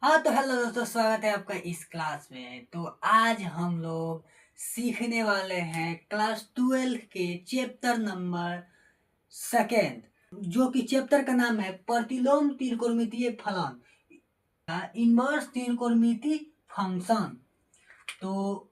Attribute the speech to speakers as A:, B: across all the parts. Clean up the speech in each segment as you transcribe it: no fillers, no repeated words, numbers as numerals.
A: हाँ तो हेलो दोस्तों, स्वागत है आपका इस क्लास में। तो आज हम लोग सीखने वाले हैं क्लास 12 के चैप्टर नंबर सेकेंड, जो कि चैप्टर का नाम है प्रतिलोम त्रिकोणमितीय फलन, इनवर्स त्रिकोणमिति फंक्शन। तो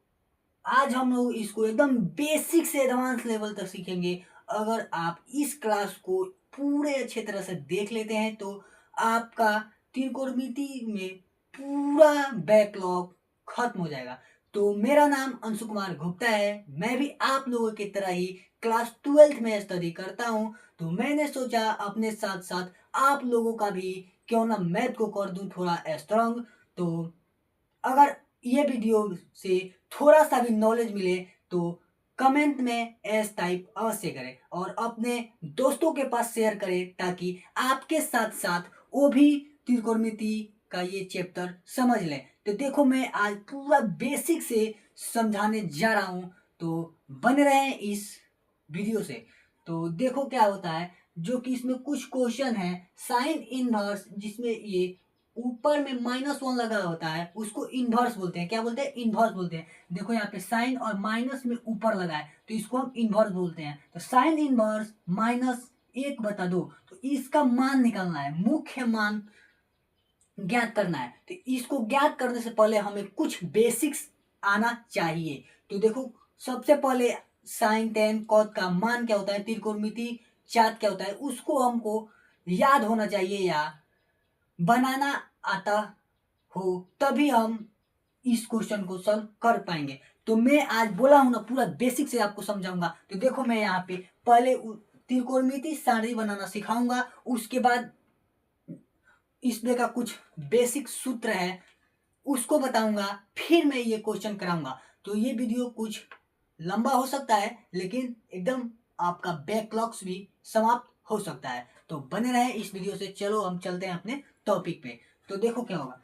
A: आज हम लोग इसको एकदम बेसिक से एडवांस लेवल तक सीखेंगे। अगर आप इस क्लास को पूरे अच्छे तरह से देख लेते हैं तो आपका त्रिकोणमिति में पूरा बैकलॉग खत्म हो जाएगा। तो मेरा नाम अंशु कुमार गुप्ता है। मैं भी आप लोगों की तरह ही क्लास 12th में स्टडी करता हूँ। तो मैंने सोचा अपने साथ साथ आप लोगों का भी क्यों ना मैथ को कर दूं थोड़ा स्ट्रांग। तो अगर ये वीडियो से थोड़ा सा भी नॉलेज मिले तो कमेंट में एस टाइप अवश्य करें और अपने दोस्तों के पास शेयर करें, ताकि आपके साथ साथ वो भी त्रिकोणमिति का ये चैप्टर समझ लें। तो देखो, मैं आज पूरा बेसिक से समझाने जा रहा हूँ, तो बने रहें इस वीडियो से। तो देखो क्या होता है, जो कि इसमें कुछ क्वेश्चन है साइन इनवर्स, जिसमें ये ऊपर में -1 लगा होता है, उसको इन्वर्स बोलते हैं। क्या बोलते हैं? इन्वर्स बोलते हैं। देखो यहाँ पे साइन और माइनस में ऊपर लगा है, तो इसको हम इन्वर्स बोलते हैं। तो साइन इन्वर्स -1/2, तो इसका मान निकालना है, मुख्य मान ज्ञात करना है। तो इसको ज्ञात करने से पहले हमें कुछ बेसिक्स आना चाहिए। तो देखो, सबसे पहले साइन टेन कॉट का मान क्या होता है, त्रिकोणमिति चार्ट क्या होता है, उसको हमको याद होना चाहिए या बनाना आता हो, तभी हम इस क्वेश्चन को सॉल्व कर पाएंगे। तो मैं आज बोला हूं ना, पूरा बेसिक से आपको समझाऊंगा। तो देखो, मैं यहाँ पे पहले त्रिकोणमिति सारणी बनाना सिखाऊंगा, उसके बाद इसमें का कुछ बेसिक सूत्र है उसको बताऊंगा, फिर मैं ये क्वेश्चन कराऊंगा। तो ये वीडियो कुछ लंबा हो सकता है, लेकिन एकदम आपका बैकलॉग्स भी समाप्त हो सकता है। तो बने रहे इस वीडियो से। चलो हम चलते हैं अपने टॉपिक पे। तो देखो क्या होगा,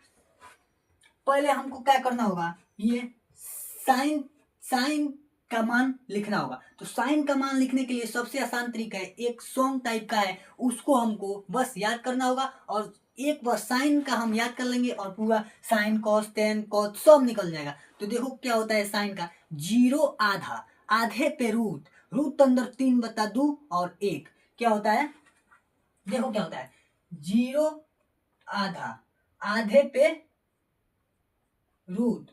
A: पहले हमको क्या करना होगा, ये साइन साइन का मान लिखना होगा। तो साइन का मान लिखने के लिए सबसे आसान तरीका है, एक सॉन्ग टाइप का है, उसको हमको बस याद करना होगा। और एक बार साइन का हम याद कर लेंगे और पूरा साइन कॉस टेन कॉस सब निकल जाएगा। तो देखो क्या होता है साइन का, 0 आधा, आधे पे रूट, रूट अंदर 3/2 और 1 क्या होता है। देखो क्या होता है, 0 आधा, आधे पे रूट,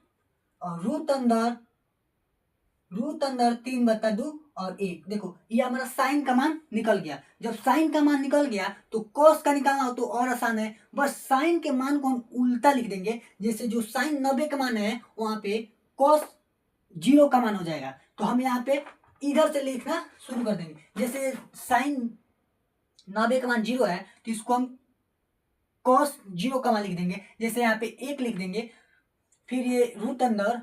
A: और रूट अंदर 3/2 और 1। देखो ये हमारा साइन का मान निकल गया। जब साइन का मान निकल गया तो कॉस का निकालना हो तो और आसान है, बस साइन के मान को हम उल्टा लिख देंगे। जैसे जो साइन 90 का मान है, वहां पे कॉस 0 का मान हो जाएगा। तो हम यहाँ पे इधर से लिखना शुरू कर देंगे। जैसे साइन 90 का मान 0 है, तो इसको हम कॉस 0 का मान लिख देंगे। जैसे यहाँ पे 1 लिख देंगे, फिर ये रूट अंदर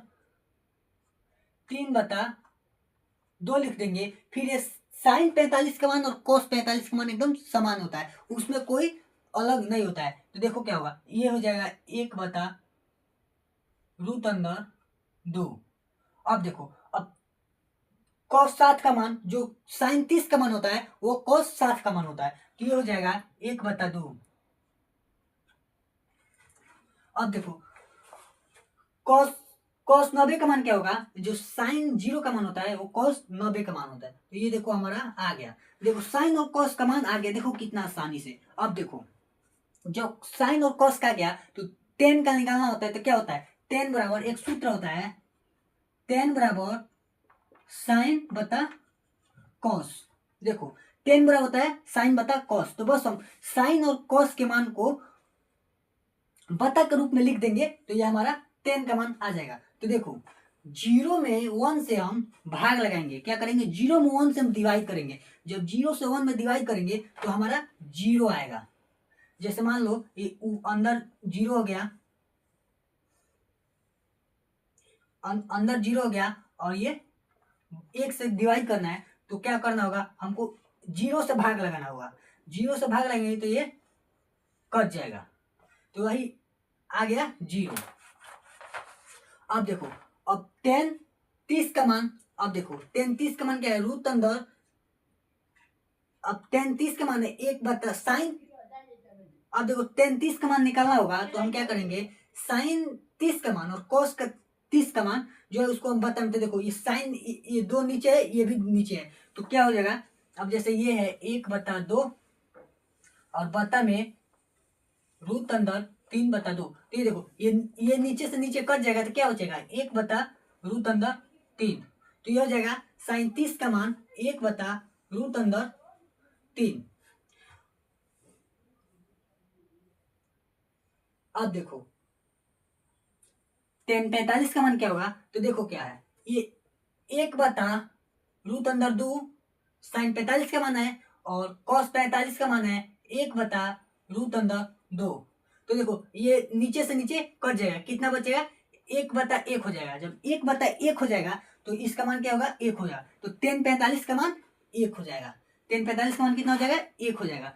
A: 3/2 लिख देंगे। फिर ये साइन 45 का मान और कोस 45 का मान एकदम समान होता है, उसमें कोई अलग नहीं होता है। तो देखो क्या होगा, ये हो जाएगा 1/√2। अब देखो, अब कॉस 7 का मान, जो साइन 30 का मान होता है, वो कॉस 7 का मान होता है। तो ये हो जाएगा 1/2। अब देखो, कॉस कॉस 90 का मान क्या होगा, जो साइन 0 का मान होता है वो कॉस 90 का मान होता है। तो ये देखो हमारा आ गया। देखो साइन और कॉस का मान आ गया, देखो कितना आसानी से। अब देखो, जब साइन और कॉस का गया तो टेन का निकालना होता है। तो क्या होता है, टेन बराबर एक सूत्र होता है, टेन बराबर साइन बता कॉस। देखो टेन बराबर होता है साइन बता कॉस, तो बस हम साइन और कॉस के मान को बता के रूप में लिख देंगे, तो ये हमारा 10 का मान आ जाएगा। तो देखो, 0 में 1 से हम भाग लगाएंगे, क्या करेंगे, 0 में 1 से हम डिवाइड करेंगे। जब 0 से 1 में डिवाइड करेंगे तो हमारा 0 आएगा। जैसे मान लो ये अंदर 0 हो गया, अंदर 0 हो गया, और ये 1 से डिवाइड करना है, तो क्या करना होगा, हमको 0 से भाग लगाना होगा। 0 से भाग लगाएंगे तो ये कट जाएगा, तो वही आ गया 0। अब देखो, अब 10 30 का मान, अब देखो 10 30 का मान क्या है, रूट अंदर, अब 10 30 का मान है 1/साइन। अब देखो 10 30 का मान निकालना होगा, तो हम क्या करेंगे, साइन 30 का मान और कॉस का 30 का मान जो है उसको हम बता में, देखो ये साइन ये दो नीचे है, ये भी नीचे है, तो क्या हो जाएगा, अब जैसे ये है 1/2 और बता में रूट अंदर 3/2, तो ये देखो ये नीचे से नीचे कट जाएगा तो क्या हो जाएगा 1/√3, तो ये हो जाएगा साइन 30 का मान 1/√3। अब देखो tan 45 का मान क्या होगा, तो देखो क्या है, ये 1/√2 साइन 45 का मान है और कॉस 45 का मान है 1/√2। तो देखो ये नीचे से नीचे कट जाएगा, कितना बचेगा 1/1 हो जाएगा। जब 1/1 हो जाएगा तो इसका मान क्या होगा 1 हो जाएगा, तो tan 45 का मान 1 हो जाएगा। tan 45 का मान कितना हो जाएगा 1 हो जाएगा।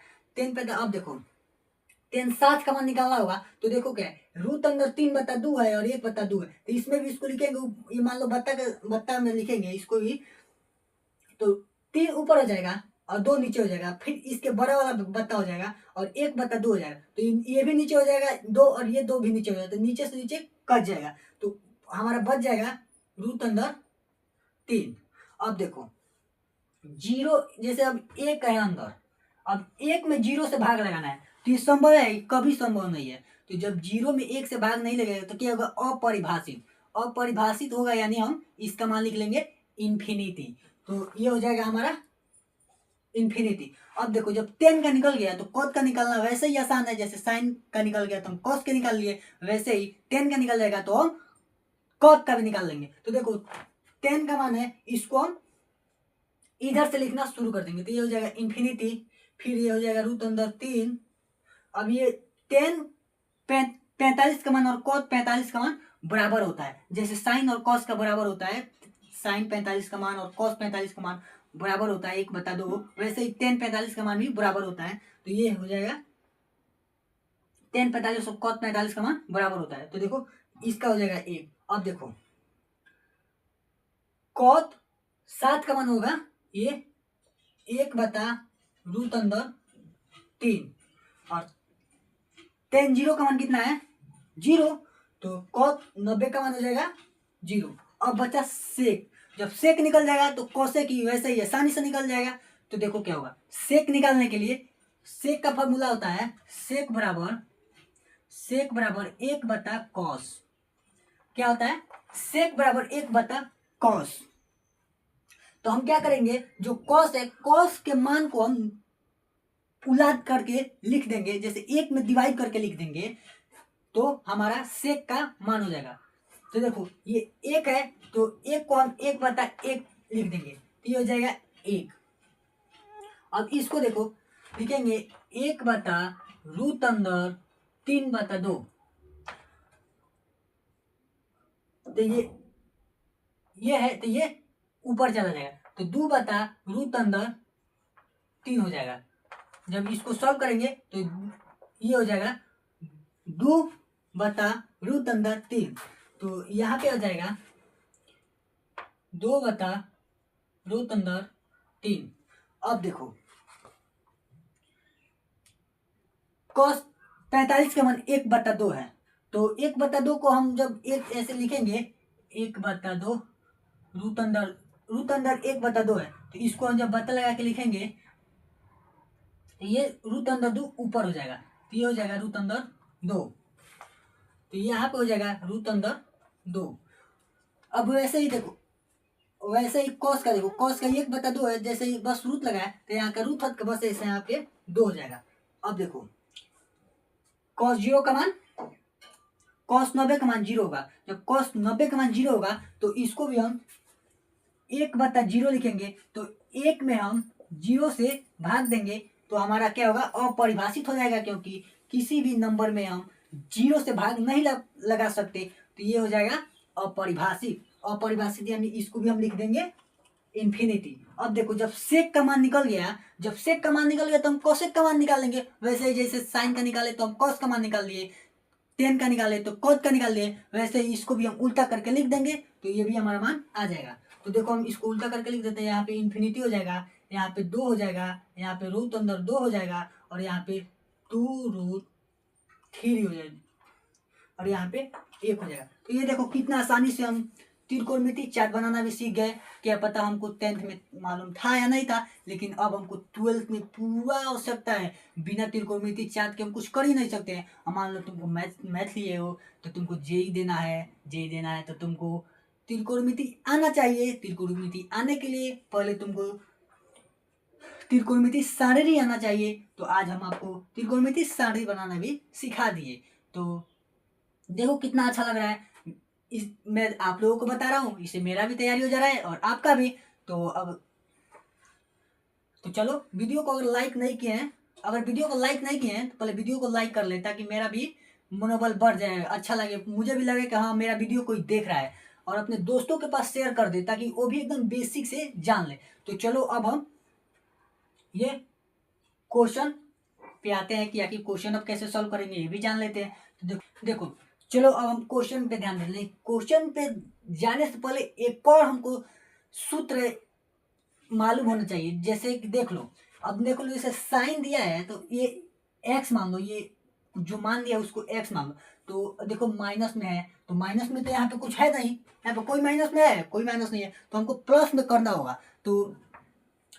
A: अब देखो tan 60 का मान निकालना होगा, तो देखो क्या है √3/2 है और 1/2 है, तो इसमें भी इसको लिखेंगे, ये मान लो बत्ता में लिखेंगे इसको भी, तो 3 ऊपर हो जाएगा और 2 नीचे हो जाएगा, फिर इसके बड़ा वाला बत्ता हो जाएगा और 1/2 हो जाएगा, तो ये भी नीचे हो जाएगा 2 और ये 2 भी नीचे हो जाएगा, तो नीचे से नीचे कट जाएगा, तो हमारा बच जाएगा √3। अब देखो जीरो, जैसे अब 1 है अंदर, अब 1 में 0 से भाग लगाना है, तो ये संभव है, कभी संभव नहीं है। तो जब 0 में 1 से भाग नहीं लगेगा तो क्या होगा अपरिभाषित, अपरिभाषित होगा, यानी हम इसका मान लिख लेंगे इन्फिनिटी, तो ये हो जाएगा हमारा इन्फिनिटी। अब देखो जब tan का निकल गया तो cos का निकालना वैसे ही आसान है, जैसे sin का निकल गया तो हम cos के निकाल लिए, वैसे ही tan का निकल जाएगा तो हम cos का भी निकाल लेंगे। तो देखो tan का मान है, इसको हम इधर से लिखना शुरू कर देंगे, तो ये हो जाएगा इन्फिनिटी, फिर ये हो जाएगा √3। अब ये tan 45 का मान और cos 45 का मान बराबर होता है, जैसे साइन और cos का बराबर होता है, साइन 45 का मान और cos 45 का मान बराबर होता है 1/2, वैसे ही tan 45 का मान भी बराबर होता है, तो ये हो जाएगा tan 45 और cos 45 का मान बराबर होता है, तो देखो इसका हो जाएगा 1। अब देखो cos 7 का मान होगा ये 1/√3 और tan 0 का मान कितना है 0, तो cos 90 का मान हो जाएगा 0। अब बचा सेक, जब सेक निकल जाएगा तो कोसेक की वैसे ही आसानी से निकल जाएगा, तो देखो क्या होगा, सेक निकालने के लिए सेक का फॉर्मूला होता है सेक बराबर 1/cos, क्या होता है सेक बराबर 1/cos। तो हम क्या करेंगे, जो cos है cos के मान को हम उलट करके लिख देंगे, जैसे 1 में डिवाइड करके लिख देंगे, तो हमारा सेक का मान हो जाएगा। तो देखो ये 1 है तो 1 को हम 1/1 लिख देंगे, तो ये हो जाएगा 1। अब इसको देखो लिखेंगे 1/√3/2, तो ये है, तो ये ऊपर चला जाएगा, तो 2/√3 हो जाएगा। जब इसको सॉल्व करेंगे तो ये हो जाएगा 2/√3, तो यहाँ पे हो जाएगा 2/√3। अब देखो cos 45 का मान 1/2 है, तो 1/2 को हम जब एक ऐसे लिखेंगे 1/2 रूट अंदर 1/2 है, तो इसको हम जब बत्ता लगा के लिखेंगे तो ये √2 ऊपर हो जाएगा, तो ये हो जाएगा √2, तो यहाँ पे हो जाएगा √2। अब वैसे ही देखो, वैसे ही cos का देखो, cos का 1/2 है, जैसे ही बस रूट लगाया तो यहाँ का रूट हट के बस ऐसे यहाँ पे 2 हो जाएगा। अब देखो cos 0 का मान, cos 90 का मान 0 होगा, जब cos 90 का मान 0 होगा तो इसको भी हम 1/0 लिखेंगे, तो 1 में हम 0 से भाग देंगे तो हमारा क्या होगा अपरिभाषित हो जाएगा, क्योंकि किसी भी नंबर में हम 0 से भाग नहीं लगा सकते, तो ये हो जाएगा अपरिभाषित यानी इसको भी हम लिख देंगे इन्फिनिटी। अब देखो जब सेक का मान निकल गया, तो हम कोसेक का मान निकाल लेंगे, वैसे ही जैसे साइन का निकाले तो हम कॉस का मान निकाल लिए, tan का निकाले तो cos का निकाल लिए, वैसे ही इसको भी हम उल्टा करके लिख देंगे, तो ये भी हमारा मान आ जाएगा। तो देखो हम इसको उल्टा करके लिख देते हैं, यहाँ पे इन्फिनिटी हो जाएगा, यहाँ पे 2 हो जाएगा, यहाँ पे √2 हो जाएगा और यहाँ पे 2√3 हो जाएगा, और यहाँ पे 1 हो जाएगा। तो ये देखो कितना आसानी से हम त्रिकोणमिति चार्ट बनाना भी सीख गए। क्या पता हमको 10th में मालूम था या नहीं था, लेकिन अब हमको 12th में पूरा आवश्यकता है। बिना त्रिकोणमिति चार्ट के हम कुछ कर ही नहीं सकते हैं। अब मान लो तुमको मैथ लिए हो तो तुमको जेई देना है, तो तुमको त्रिकोणमिति आना चाहिए। त्रिकोणमिति आने के लिए पहले तुमको त्रिकोणमिति सारणी आना चाहिए। तो आज हम आपको त्रिकोणमिति सारणी बनाना भी सिखा दिए। तो देखो कितना अच्छा लग रहा है। मैं आप लोगों को बता रहा हूँ, इससे मेरा भी तैयारी हो जा रहा है और आपका भी। तो चलो, वीडियो को अगर लाइक नहीं किए हैं तो पहले वीडियो को लाइक कर ले, ताकि मेरा भी मनोबल बढ़ जाए, अच्छा लगे, मुझे भी लगे कि हाँ मेरा वीडियो कोई देख रहा है। और अपने दोस्तों के पास शेयर कर दे, ताकि वो भी एकदम बेसिक से जान ले। तो चलो अब हम ये क्वेश्चन पे आते हैं कि आखिर क्वेश्चन अब कैसे सॉल्व करेंगे ये भी जान लेते हैं। तो देखो चलो अब हम क्वेश्चन पे ध्यान दें। क्वेश्चन पे जाने से पहले एक और हमको सूत्र मालूम होना चाहिए। जैसे कि देख लो, जैसे साइन दिया है तो ये एक्स मान लो, ये जो मान दिया उसको एक्स मान लो। तो देखो माइनस में है, तो माइनस में तो यहाँ पे कुछ है नहीं, यहाँ पे कोई माइनस में है, कोई माइनस नहीं है, तो हमको प्लस में करना होगा। तो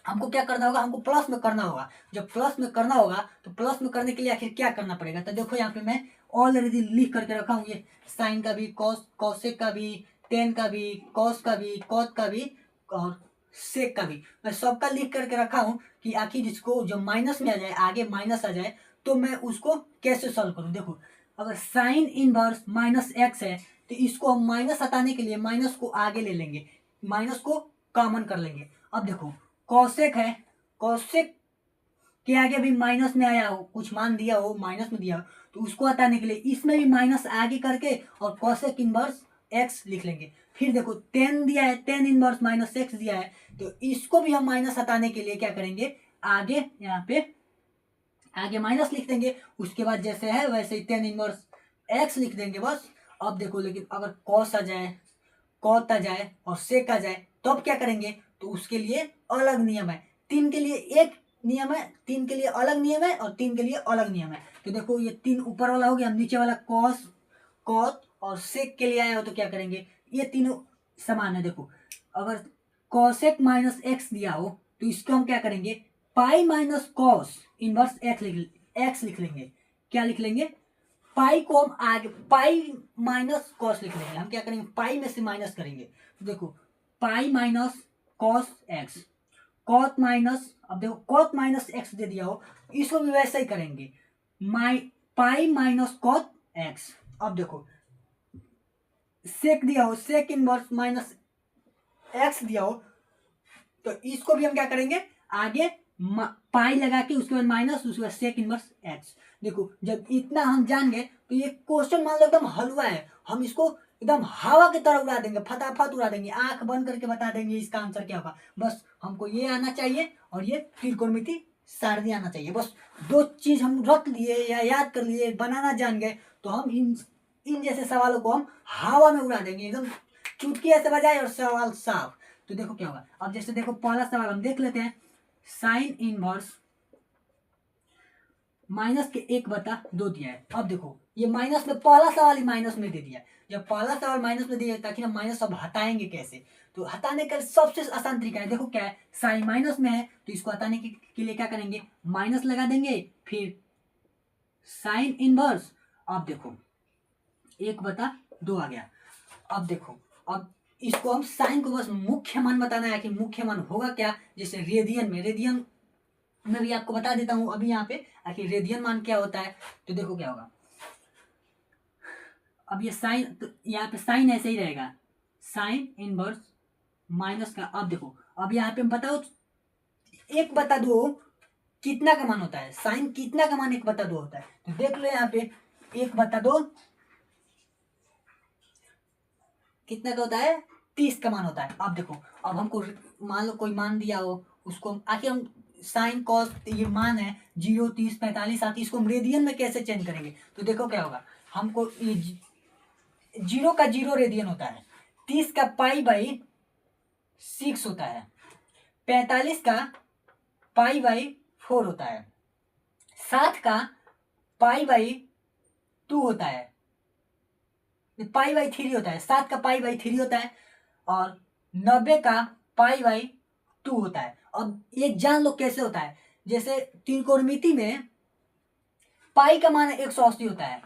A: हमको क्या करना होगा, हमको प्लस में करना होगा। जब प्लस में करना होगा तो प्लस में करने के लिए आखिर क्या करना पड़ेगा। तो देखो यहाँ पे मैं ऑलरेडी लिख करके रखा हूँ, ये साइन का भी, कॉसेक का भी, टेन का भी, कॉस का भी, कॉट का भी और सेक का भी, मैं सबका लिख करके रखा हूँ कि आखिर इसको जो माइनस में आ जाए, आगे माइनस आ जाए, तो मैं उसको कैसे सॉल्व करूँ। देखो अगर साइन इनवर्स माइनस एक्स है तो इसको हम माइनस हटाने के लिए माइनस को आगे ले लेंगे, माइनस को कॉमन कर लेंगे। अब देखो कॉसेक है, कॉसेक के आगे भी माइनस में आया हो, कुछ मान दिया हो माइनस में दिया हो, तो उसको हटाने के लिए इसमें भी माइनस आगे करके और कॉसेक इनवर्स एक्स लिख लेंगे। फिर देखो टेन दिया है, टेन इनवर्स माइनस एक्स दिया है, तो इसको भी हम माइनस हटाने के लिए क्या करेंगे, आगे यहाँ पे आगे माइनस लिख देंगे। उसके बाद जैसे है वैसे ही टेन इनवर्स एक्स लिख देंगे बस। अब देखो लेकिन अगर कॉस आ जाए, कॉट आ जाए और सेक आ जाए तो अब क्या करेंगे, तो उसके लिए अलग नियम है। तीन के लिए एक नियम है, तीन के लिए अलग नियम है और तीन के लिए अलग नियम है। तो देखो ये तीन ऊपर वाला हो गया, नीचे वाला कॉस, कॉट और सेक के लिए आया हो तो क्या करेंगे, ये तीनों समान है। देखो अगर कॉसेक माइनस एक्स दिया हो तो इसको हम क्या करेंगे, पाई माइनस कॉस इनवर्स एक्स लिख लेंगे। क्या लिख लेंगे, पाई को हम आगे पाई माइनस कॉस लिख लेंगे। हम क्या करेंगे, पाई में से माइनस करेंगे। तो देखो pi minus cos x, cot minus, अब देखो कॉट माइनस एक्स दे दिया हो, इसको भी वैसे ही करेंगे, पाई माइनस कॉट एक्स। अब देखो सेक दिया हो, सेक इनवर्स माइनस एक्स दिया हो, तो इसको भी हम क्या करेंगे, आगे पाई लगा के उसके बाद माइनस, उसके बाद सेक इनवर्स एक्स। देखो जब इतना हम जान गए तो ये क्वेश्चन मान लो एकदम हलवा है, हम इसको एकदम हवा की तरह उड़ा देंगे, फटाफट उड़ा देंगे, आंख बंद करके बता देंगे इसका आंसर क्या होगा। बस हमको ये आना चाहिए और ये त्रिकोणमिति सारणी आना चाहिए। बस दो चीज हम रख लिए या याद कर लिए, बनाना जान गए, तो हम इन जैसे सवालों को हम हवा में उड़ा देंगे, एकदम चुटकी ऐसे बजाए और सवाल साफ। तो देखो क्या होगा। अब जैसे देखो पहला सवाल हम देख लेते हैं, साइन इनवर्स माइनस के 1/2 दिया है। अब देखो ये माइनस में, पहला सवाल ही माइनस में दे दिया। जब पहला सवाल माइनस में दिया ताकि हम माइनस अब हटाएंगे कैसे, तो हटाने का सबसे आसान तरीका है, देखो क्या है, साइन माइनस में है तो इसको हटाने के लिए क्या करेंगे, माइनस लगा देंगे, फिर साइन इनवर्स। अब देखो 1/2 आ गया। अब देखो अब इसको हम साइन को बस मुख्य मान बताना है कि मुख्य मान होगा क्या। जैसे रेडियन में भी आपको बता देता हूं अभी यहाँ पे आखिर रेडियन मान क्या होता है। तो देखो क्या होगा, अब ये साइन, तो यहाँ पे साइन ऐसे ही रहेगा, साइन इनवर्स माइनस का। अब देखो अब यहाँ पे बताओ 1/2 कितना का मान होता है, साइन कितना का मान 1/2 होता है। तो देख लो यहाँ पे 1/2 कितना का होता है, 30 का मान होता है। अब देखो अब हमको मान लो कोई मान दिया हो, उसको आखिर हम साइन कॉस, ये मान है 0, 30, 45, 60, इसको हम रेडियन में कैसे चेंज करेंगे। तो देखो क्या होगा, हमको ये 0 का 0 रेडियन होता है, 30 का पाई/6 होता है, 45 का पाई/4 होता है, 60 का पाई/2 होता है, पाई बाई 3 होता है, 7 का पाई बाई 3 होता है और 90 का पाई बाई 2 होता है। अब ये जान लो कैसे होता है। जैसे त्रिकोणमिति में पाई का मान 180 होता है,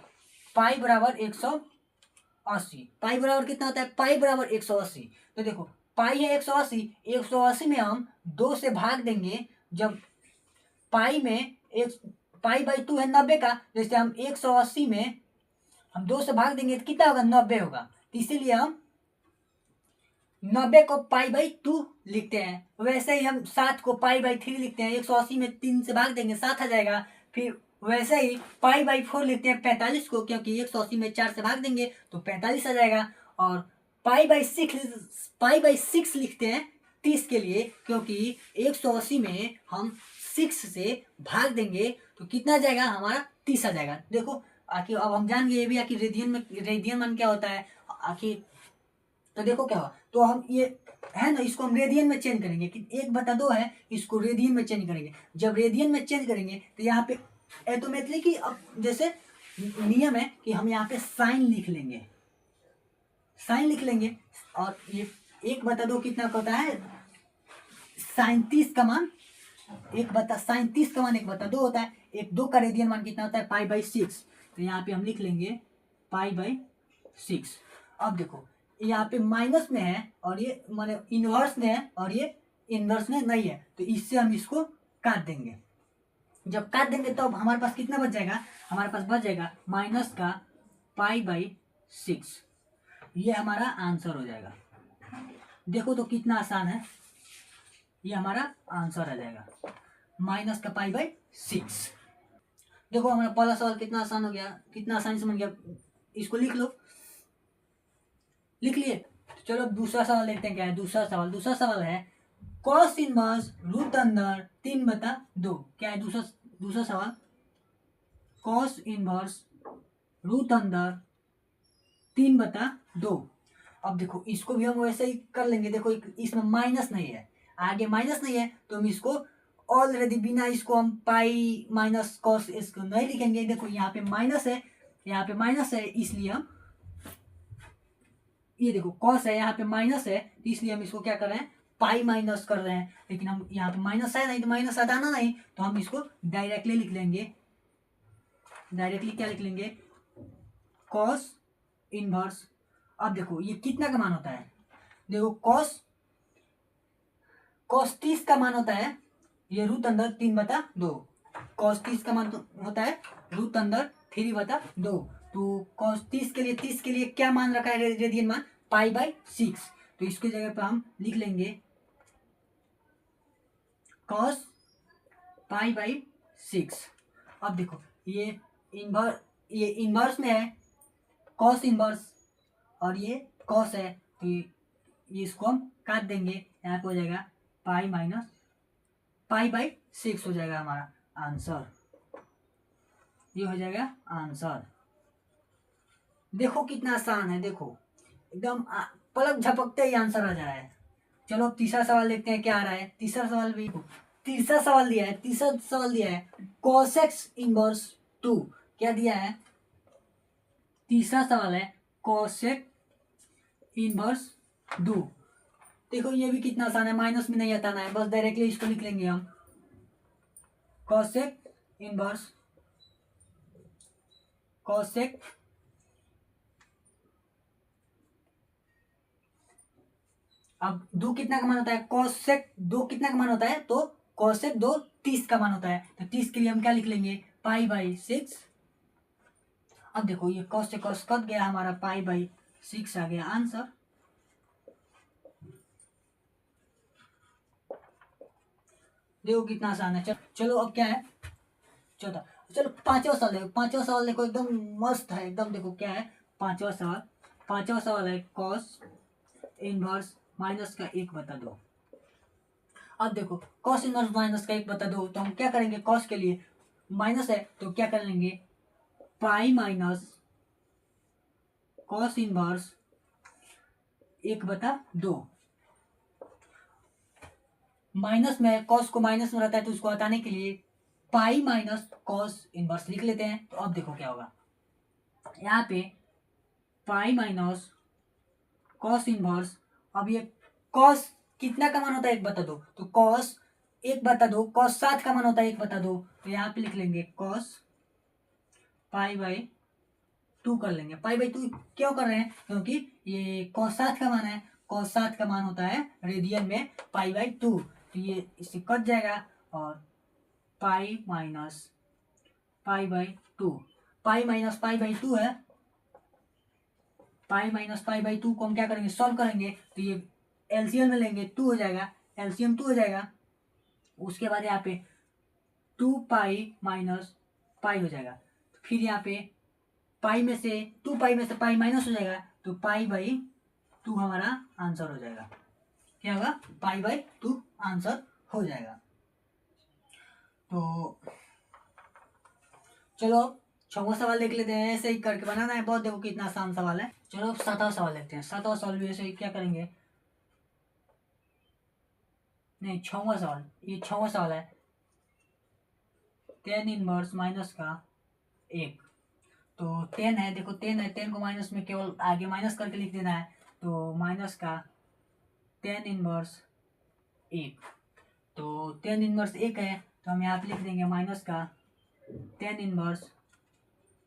A: पाई बराबर 180, पाई बराबर कितना होता है, पाई बराबर 180। तो देखो पाई है 180, 180 में हम 2 से भाग देंगे। जब पाई में एक पाई बाई 2 है 90 का, जैसे हम 180 में हम 2 से भाग देंगे तो कितना होगा, 90 होगा। तो इसीलिए हम 90 को पाई बाई 2 लिखते हैं। वैसे ही हम 7 को पाई बाई 3 लिखते हैं, 180 में 3 से भाग देंगे 7 आ जाएगा। फिर वैसे ही पाई बाई 4 लिखते हैं 45 को, क्योंकि 180 में 4 से भाग देंगे तो 45 आ जाएगा। और पाई बाई 6 लिखते हैं 30 के लिए, क्योंकि 180 में हम 6 से भाग देंगे तो कितना आ जाएगा हमारा, 30 आ जाएगा। देखो आखिर अब हम जान गए ये भी आखिर रेडियन मान क्या होता है आखिर। तो देखो क्या हुआ, तो हम ये है ना, इसको हम रेडियन में चेंज करेंगे कि 1/2 है, इसको रेडियन में चेंज करेंगे। जब रेडियन में चेंज करेंगे तो यहाँ पे ऑटोमेटिकली कि अब जैसे नियम है कि हम यहाँ पे साइन लिख लेंगे, साइन लिख लेंगे। और ये 1/2 कितना होता है, साइन 30 का मान साइन 30 का मान 1/2 होता है। 1/2 का रेडियन मान कितना होता है, पाई बाई 6। तो यहाँ पे हम लिख लेंगे पाई बाई 6। अब देखो यहाँ पे माइनस में है और ये माने इनवर्स में है और ये इनवर्स में नहीं है, तो इससे हम इसको काट देंगे। जब काट देंगे तो अब हमारे पास कितना बच जाएगा, हमारे पास बच जाएगा माइनस का पाई बाई 6। ये हमारा आंसर हो जाएगा। देखो तो कितना आसान है, ये हमारा आंसर आ जाएगा माइनस का पाई बाई 6। देखो हमारा पहला सवाल कितना आसान हो गया, कितना आसानी से बन गया। इसको लिख लो, लिख लिए। तो चलो दूसरा सवाल देखते हैं क्या है। दूसरा सवाल है कॉस इनवर्स रूट अंडर 3/2। क्या है दूसरा सवाल, कॉस इनवर्स रूट अंडर 3/2। अब देखो इसको भी हम वैसे ही कर लेंगे। देखो इसमें माइनस नहीं है, आगे माइनस नहीं है, तो हम इसको ऑलरेडी बिना इसको हम पाई माइनस कॉस इसको नहीं लिखेंगे। देखो यहाँ पे माइनस है, यहाँ पे माइनस है, इसलिए हम ये देखो कॉस है, यहाँ पे माइनस है, तो इसलिए हम इसको क्या कर रहे हैं, पाई माइनस कर रहे हैं। लेकिन हम यहाँ पे माइनस है नहीं, तो माइनस हटाना नहीं, तो हम इसको डायरेक्टली लिख लेंगे। डायरेक्टली क्या लिख लेंगे, कॉस इनवर्स। अब देखो ये कितना का मान होता है, देखो कॉस 30 का मान होता है ये रूट अंदर 3/2। कॉस 30 का मान होता है रूट अंदर 3/2। तो कॉस 30 के लिए क्या मान रखा है रेडियन मान, पाई बाई 6। तो इसके जगह पर हम लिख लेंगे कॉस पाई बाई 6। अब देखो ये इनवर्स में है कॉस इनवर्स और ये कॉस है, तो ये इसको हम काट देंगे। यहाँ पे हो जाएगा पाई माइनस पाई बाई 6 हो जाएगा हमारा आंसर। ये हो जाएगा आंसर। देखो कितना आसान है, देखो एकदम पलक झपकते ही आंसर आ जा रहा है। चलो अब तीसरा सवाल देखते हैं क्या आ रहा है। तीसरा सवाल दिया है कोसेक्स इनवर्स 2। क्या दिया है, तीसरा सवाल है कोसेक इनवर्स 2। देखो ये भी कितना आसान है, माइनस में नहीं हटाना है, बस डायरेक्टली इसको लिख लेंगे हम कोसेक इनवर्स कोसेक अब 2 कितना का मान होता है, कोसेक 2 कितना का मान होता है, तो कोसेक 2 30 का मान होता है। तो 30 के लिए हम क्या लिख लेंगे, पाई बाई 6। अब देखो ये कॉस से कॉस कट गया, हमारा पाई बाई 6 आ गया आंसर। देखो कितना आसान है। चलो अब क्या है, चौथा। चलो पांचवा सवाल देखो एकदम मस्त है एकदम। देखो क्या है पांचवा सवाल है कॉस इनवर्स माइनस का 1/2। अब देखो कॉस इनवर्स माइनस का 1/2, तो हम क्या करेंगे, कॉस के लिए माइनस है तो क्या कर लेंगे, पाई माइनस कॉस इनवर्स 1/2। माइनस में कॉस को माइनस में रहता है तो उसको हटाने के लिए पाई माइनस कॉस इनवर्स लिख लेते हैं। तो अब देखो क्या होगा, यहाँ पे पाई माइनस कॉस इनवर्स। अब ये कॉस कितना का मान होता है 1/2, तो कॉस 1/2, कॉस 7 का मान होता है 1/2, तो यहाँ पे लिख लेंगे कॉस पाई/2 कर लेंगे। पाई/2 क्यों कर रहे हैं, क्योंकि ये कॉस 7 का मान है, कॉस 7 का मान होता है रेडियन में पाई/2, तो ये इससे कट जाएगा और पाई माइनस पाई/2, पाई माइनस पाई/2 है। पाई माइनस पाई/2 को हम क्या करेंगे, सॉल्व करेंगे, तो ये एलसीएम में लेंगे 2 हो जाएगा, एलसीएम 2 हो जाएगा। उसके बाद यहाँ पे 2 पाई माइनस पाई हो जाएगा, फिर यहाँ पे पाई में से 2 पाई में से पाई माइनस हो जाएगा, तो पाई/2 हमारा आंसर हो जाएगा। क्या होगा, पाई/2 आंसर हो जाएगा। तो चलो 6वां सवाल देख लेते हैं, ऐसे ही करके बनाना है बहुत, देखो कितना आसान सवाल है। चलो 7वां सवाल देखते हैं। 7वां सवाल भी ऐसे ही क्या करेंगे, नहीं 6वां सवाल, ये 6वां सवाल है। tan इनवर्स माइनस का 1, तो 10 है, देखो 10 है, 10 को माइनस में केवल आगे माइनस करके लिख देना है, तो माइनस का tan इनवर्स 1, तो tan इनवर्स 1 है, तो हम यहाँ पे लिख देंगे माइनस का tan इनवर्स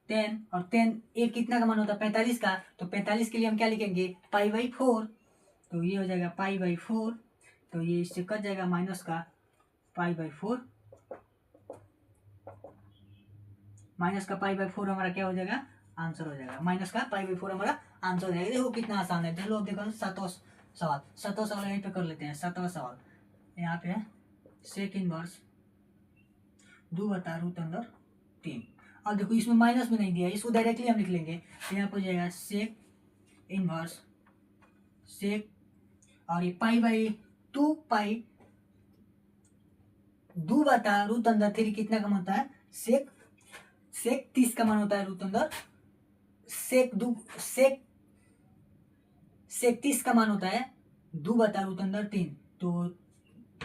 A: 10, और 10 एक कितना का मान होता है 45 का, तो 45 के लिए हम क्या लिखेंगे पाई/4, तो ये हो जाएगा पाई/4, तो ये इससे कट जाएगा माइनस का पाई/4, माइनस का पाई/4 हमारा क्या हो जाएगा, आंसर हो जाएगा। माइनस का पाई/4 हमारा आंसर हो जाएगा। देखो कितना आसान है। चलो अब देखो 7वां सवाल। 7वां सवाल यहीं पे कर लेते हैं। 7वां सवाल यहाँ पे है सेक इनवर्स 2/√3। अब देखो इसमें माइनस भी नहीं दिया है, इसको डायरेक्टली हम लिख लेंगे, तो यहाँ पर हो जाएगा सेक इनवर्स सेक, और ये पाई/2 पाई 2/√3 कितना का मान होता है, सेक 30 का मान होता है √, सेक 30 का मान होता है 2/√3, तो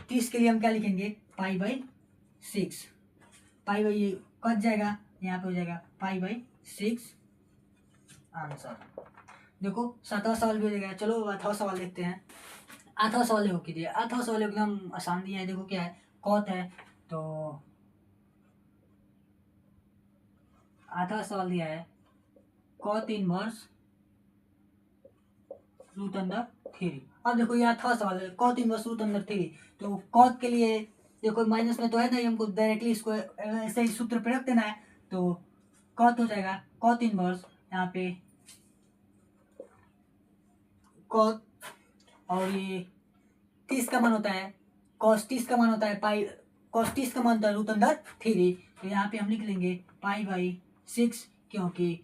A: 30 के लिए हम क्या लिखेंगे पाई/6, पाई/, कट जाएगा, यहाँ पे हो जाएगा पाई/6 आंसर। देखो 7वां सवाल भी हो जाएगा। चलो 8वां सवाल देखते हैं। 8वां सवाल देखो कीजिए। 8वां सवाल एकदम आसान दिया है। देखो क्या है, कॉट है, तो 8वां सवाल दिया है कॉट इनवर्स √3। अब देखो ये 8वां सवाल है, कॉट इनवर्स √3, तो कॉट के लिए देखो माइनस में तो है नहीं, हमको डायरेक्टली इसको ऐसे ही सूत्र पे रख देना है, तो कॉट हो जाएगा कॉट इनवर्स, यहाँ पे कॉट, और ये 30 का मान होता है, कॉस 30 का मान होता है पाई, कॉस 30 का मान होता है √3, तो यहाँ पे हम लिख लेंगे पाई/6, क्योंकि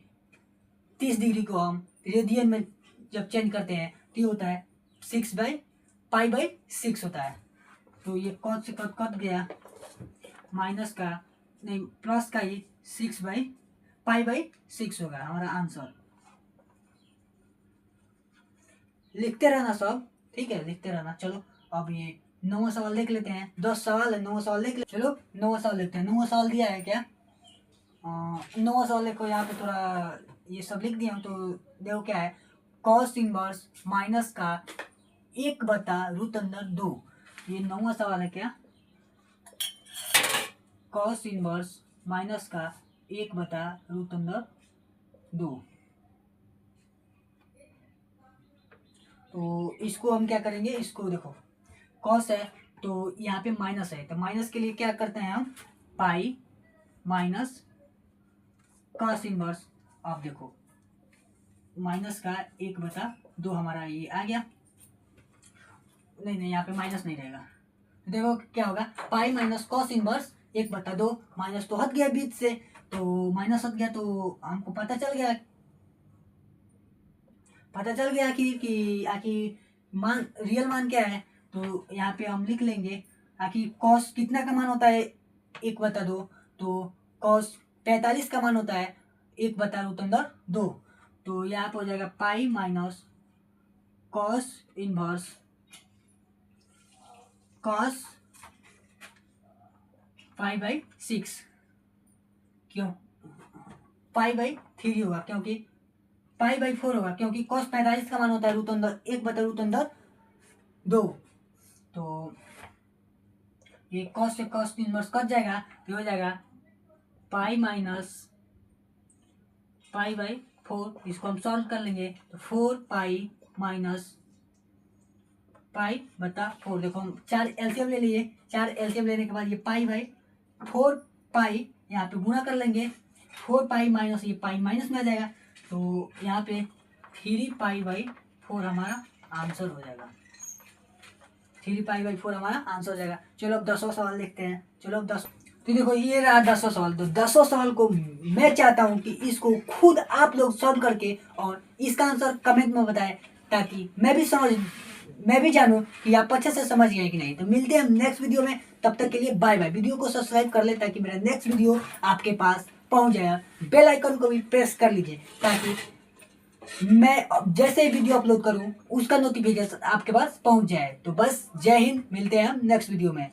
A: 30 डिग्री को हम रेडियन में जब चेंज करते हैं तो ये होता है पाई/6 होता है, तो ये कॉट से कट गया, माइनस का नहीं प्लस का, ये पाई/6 होगा हमारा आंसर। लिखते रहना सब, ठीक है, लिखते रहना। चलो अब ये 9वां सवाल देख लेते हैं। 10 सवाल है, 9वां सवाल देख ले। चलो 9वां सवाल देखते हैं। 9वां सवाल दिया है क्या, 9वां सवाल देखो, यहाँ पे थोड़ा ये सब लिख दिया हूँ, तो देखो क्या है, कॉस इनवर्स माइनस का 1/√2, ये 9वां सवाल है क्या, कॉस इनवर्स माइनस का 1/√2, तो इसको हम क्या करेंगे, इसको देखो कॉस है, तो यहाँ पे माइनस है, तो माइनस के लिए क्या करते हैं हम, पाई माइनस कॉस इनवर्स। आप देखो माइनस का 1/2 हमारा ये आ गया, नहीं यहाँ पे माइनस नहीं रहेगा, देखो क्या होगा, पाई माइनस कॉस इनवर्स 1/2, माइनस तो हट गया बीच से, तो माइनस हट गया, तो हमको पता चल गया कि आखिर मान, रियल मान क्या है, तो यहाँ पे हम लिख लेंगे आखिर कॉस कितना का मान होता है 1/2, तो कॉस 45 का मान होता है 1/√2, तो यहाँ पे हो जाएगा pi minus cos inverse cos पाई/6, क्यों पाई/3 होगा, क्योंकि पाई/4 होगा, क्योंकि cos 45 का मान होता है √1/√2। तो ये cos से cos इनवर्स कट जाएगा, तो हो जाएगा पाई माइनस पाई/4। इसको हम सॉल्व कर लेंगे तो 4 पाई माइनस पाई/4। देखो हम 4 एलसीएम ले लिए, 4 एलसीएम लेने के बाद ये पाई/4 पाई यहाँ पे गुणा कर लेंगे, 4 पाई माइनस ये पाई माइनस में आ जाएगा, तो यहाँ पे 3 पाई/4 हमारा आंसर हो जाएगा। 3 पाई/4 हमारा आंसर हो जाएगा। चलो अब 10वां सवाल देखते हैं। चलो अब 10, तो देखो ये रहा 10वां सवाल। तो 10वां सवाल को मैं चाहता हूँ कि इसको खुद आप लोग सॉल्व करके और इसका आंसर कमेंट में बताएं, ताकि मैं भी जानूं कि आप अच्छे से समझ गए कि नहीं। तो मिलते हैं हम नेक्स्ट वीडियो में, तब तक के लिए बाय बाय। वीडियो को सब्सक्राइब कर ले ताकि मेरा नेक्स्ट वीडियो आपके पास पहुंच जाएगा। बेल आइकन को भी प्रेस कर लीजिए ताकि मैं जैसे ही वीडियो अपलोड करूं उसका नोटिफिकेशन आपके पास पहुंच जाए। तो बस जय हिंद, मिलते हैं हम नेक्स्ट वीडियो में।